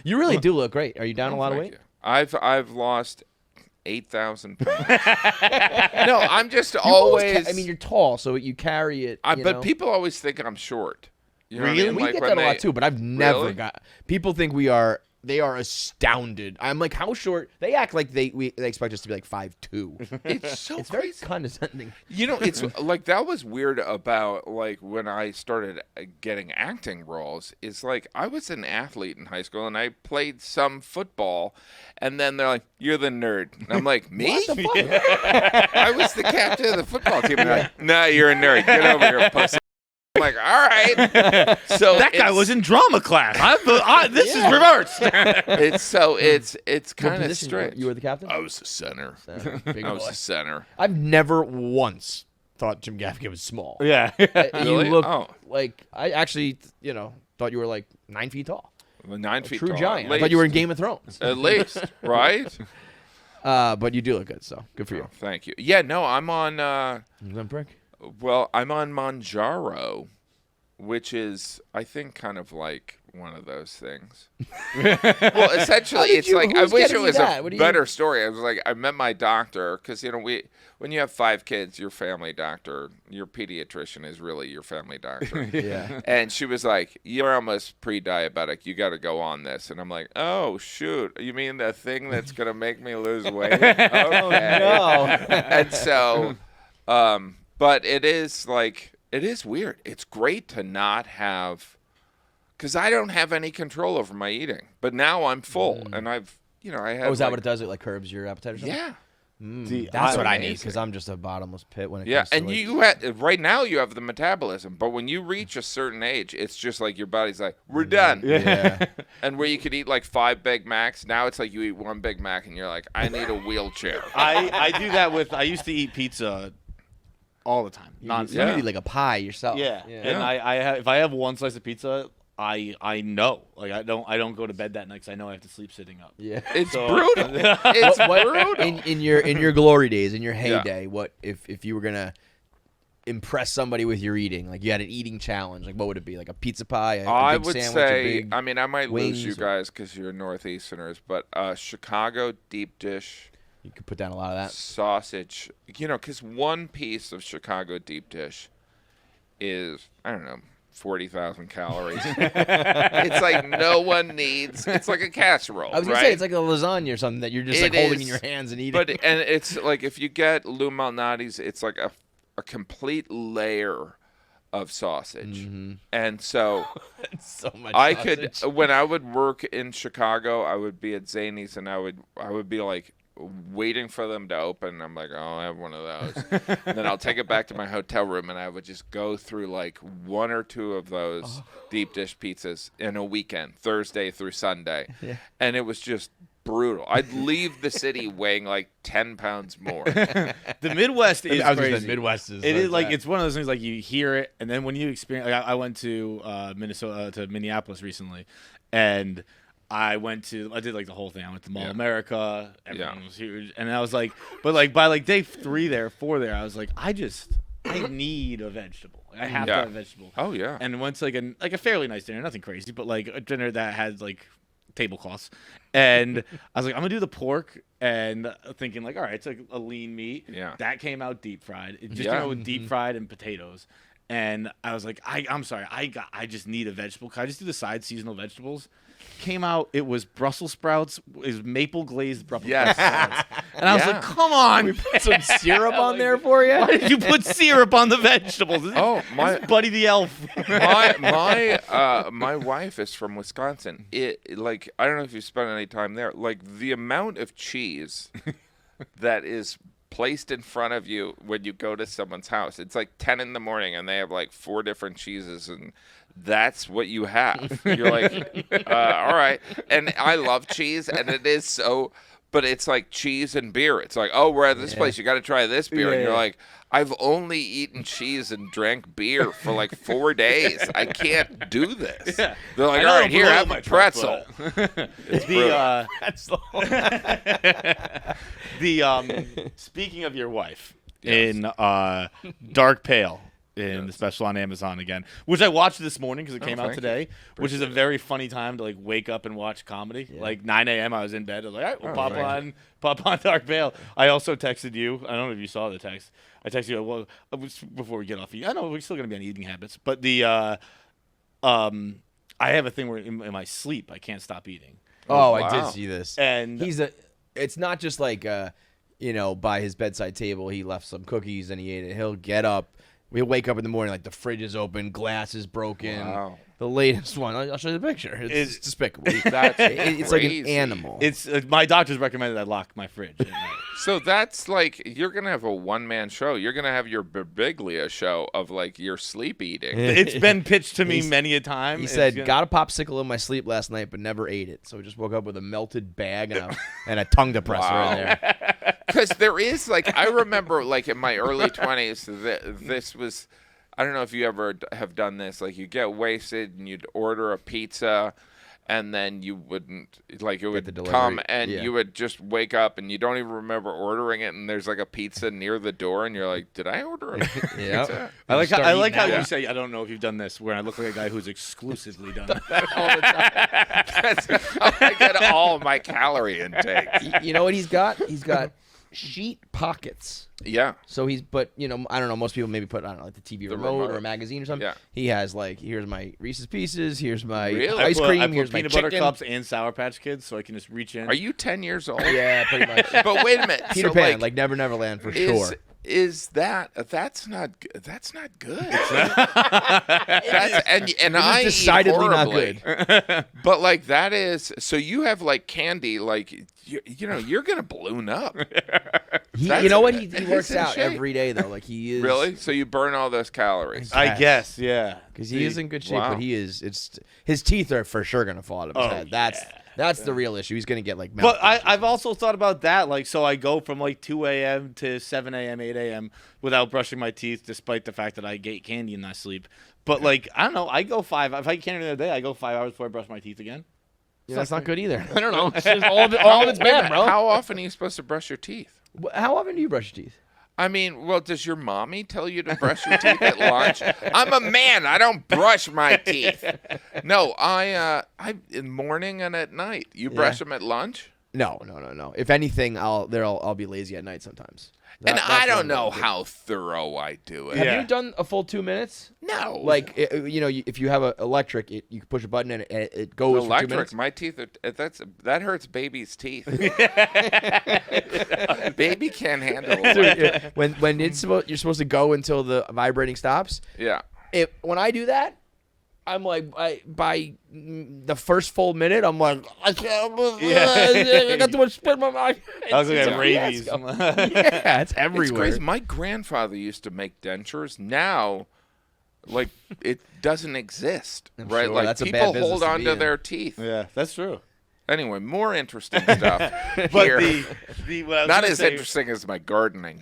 You really do look great. Are you down a lot of weight? You. I've lost 8,000 pounds. No, I'm just always. I mean, you're tall, so you carry it. But people always think I'm short. You know really? what I mean? We Like get when that a they- lot too, but I've never Really? got. People think they are astounded. I'm like, how short? They act like they expect us to be like 5'2". It's so It's very crazy. condescending. You know, it's like that was weird about like when I started getting acting roles. Is like I was an athlete in high school and I played some football, and then they're like, "You're the nerd," and I'm like, "Me? What the fuck? I was the captain of the football team." And they're like, "Nah, you're a nerd. Get over here, pussy." I'm like, "All right." So That guy was in drama class. This is reversed. It's What kind of position strange. you were the captain? I was the center. Big I was boy. the center. I've never once thought Jim Gaffigan was small. Yeah. Really? You look Oh. like I actually, thought you were like 9 feet tall. 9 feet True tall. giant. At I thought you were in least. Game of Thrones. At least, right? But you do look good, so good for you. Oh, thank you. Yeah, no, I'm on. Ozempic? Well, I'm on Manjaro, which is, I think, kind of like one of those things. Well, essentially, did it's you- like I who's wish getting it you was that? a What do you- better story. I was like, I met my doctor because when you have 5 kids, your family doctor, your pediatrician is really your family doctor. Yeah. And she was like, "You're almost pre-diabetic. You got to go on this." And I'm like, "Oh shoot! You mean the thing that's gonna make me lose weight?" Okay. No. And so, but it is weird. It's great to not have, because I don't have any control over my eating. But now I'm full, and I have. Oh, is that what it does? It like curbs your appetite or something? Yeah. That's what I need Amazing. because I'm just a bottomless pit when it Yeah, comes to and like, right now you have the metabolism, but when you reach a certain age, it's just like your body's like, we're done. Yeah. And where you could eat like 5 Big Macs, now it's like you eat 1 Big Mac and you're like, I need a wheelchair. I do that with. I used to eat pizza all the time, You nonstop. eat like a pie yourself. Yeah. And I have, if I have one slice of pizza, I know. Like I don't go to bed that night because I know I have to sleep sitting up. Yeah. It's So- brutal. It's brutal. in your glory days, in your heyday, what if you were gonna impress somebody with your eating? Like you had an eating challenge. Like what would it be? Like a pizza pie? A I big would sandwich, say, a big I mean, I might lose you wings or- guys because you're Northeasterners, but Chicago deep dish you could put down a lot of that. sausage, because one piece of Chicago deep dish is, I don't know, 40,000 calories. It's like no one needs. It's like a casserole. I was gonna right? say it's like a lasagna or something that you're just like It holding in is, your hands and eating. But and it's like if you get Lou Malnati's, it's like a complete layer of sausage, and so so much. I sausage. could when I would work in Chicago, I would be at Zany's and I would be like waiting for them to open. I'm like, oh, I have one of those. And then I'll take it back to my hotel room and I would just go through like 1 or 2 of those deep dish pizzas in a weekend, Thursday through Sunday. Yeah. And it was just brutal. I'd leave the city weighing like 10 pounds more. The Midwest is I was crazy. just saying Midwest is. It is like that. it's one of those things like you hear it, and then when you experience. Like I went to Minneapolis recently, and I did like the whole thing. I went to Mall of America. Everything was huge, and I was like, but like by like day 4 there, I was like, I need a vegetable. I have to have a vegetable. Oh yeah. And went to like a fairly nice dinner, nothing crazy, but like a dinner that had like tablecloths. And I was like, I'm gonna do the pork, and thinking like, all right, it's like a lean meat. Yeah. That came out deep fried. It just Yeah. came out with deep fried and potatoes. And I was like, I'm sorry, I just need a vegetable. Can I just do the side seasonal vegetables? Came out, it was Brussels sprouts, it was maple glazed Brussels Yes. sprouts. And I was like, come on. Put some syrup on there for you. Why did you put syrup on the vegetables? Oh, my Buddy the Elf. my wife is from Wisconsin. Like I don't know if you spent any time there. Like the amount of cheese that is placed in front of you when you go to someone's house. It's like 10 in the morning and they have like 4 different cheeses and that's what you have. You're like, all right. And I love cheese and it is so, but it's like cheese and beer. It's like, oh, we're at this place. You got to try this beer. And you're like, I've only eaten cheese and drank beer for like 4 days. I can't do this. Yeah. They're like, I know all I right, don't here, blow have my a truck, pretzel. It's speaking of your wife in Dark Pale, in the special on Amazon again, which I watched this morning because it came out thank you. today, which is a very funny time to like wake up and watch comedy. Like 9 a.m. I was in bed. I was like, all right, we'll pop on Dark Veil. I also texted you. I don't know if you saw the text. I texted you. Well, before we get off, I know we're still gonna be on eating habits, but I have a thing where in my sleep I can't stop eating. Oh, I did see this. And it's not just like by his bedside table he left some cookies and he ate it. He'll get up. We'll wake up in the morning like the fridge is open, glass is broken. Wow. The latest one. I'll show you the picture. It's despicable. It's like an animal. It's my doctor's recommended I lock my fridge at night. So that's like you're gonna have a one-man show. You're gonna have your Birbiglia show of like your sleep eating. It's been pitched to me many a time. He said, got a popsicle in my sleep last night, but never ate it. So we just woke up with a melted bag and a tongue depressor in there. Because there is like I remember like in my early 20s, this was. I don't know if you ever have done this. Like you get wasted and you'd order a pizza, and then you wouldn't like it would come and you would just wake up and you don't even remember ordering it, and there's like a pizza near the door, and you're like, did I order a pizza? I like how you say I don't know if you've done this, where I look like a guy who's exclusively done that all the time. That's how I get all my calorie intake. You know what he's got? He's got sheet pockets. Yeah. So I don't know, most people maybe put, I don't know, like the TV remote or a magazine or something. Yeah. He has like, here's my Reese's Pieces, here's my Really? ice cream, I put here's my peanut chicken. butter cups and Sour Patch Kids, so I can just reach in. Are you 10 years old? Yeah, pretty much. But wait a minute. Peter so Pan, like Never Never Land for sure. Is that's not good? and I decidedly eat not horribly. good. But like that is so you have like candy like you're gonna balloon up. You know what? He works out every day though. Like he is really. So you burn all those calories. I guess, yeah. Because he is in good shape, but he is. His teeth are for sure gonna fall out of his head. That's the real issue. He's gonna get like. But I've also thought about that. Like, so I go from like 2 a.m. to 7 a.m., 8 a.m. without brushing my teeth, despite the fact that I ate candy in my sleep. But like, I don't know. I go 5. If I eat candy the other day, I go 5 hours before I brush my teeth again. Yeah, that's not good either. I don't know. It's just all of it's bad, bro. How often are you supposed to brush your teeth? How often do you brush your teeth? I mean, well, does your mommy tell you to brush your teeth at lunch? I'm a man. I don't brush my teeth. No, I in morning and at night. You brush them at lunch? No. If anything, I'll be lazy at night sometimes. I don't know how thorough I do it. Have you done a full 2 minutes? No. Like if you have an electric, you can push a button and it goes for 2 minutes. My teeth that hurts baby's teeth. Baby can't handle it. When you're supposed to go until the vibrating stops. Yeah. When I do that, I'm like, by the first full minute, I'm like, I got too much spit in my mouth. I was like, rabies. Yeah, it's everywhere. It's crazy. My grandfather used to make dentures. Now, like, it doesn't exist, right? Sure, like, that's a bad people business hold to on be to in. their teeth. Yeah, that's true. Anyway, more interesting stuff. But here. what I was Not gonna as say, interesting as my gardening.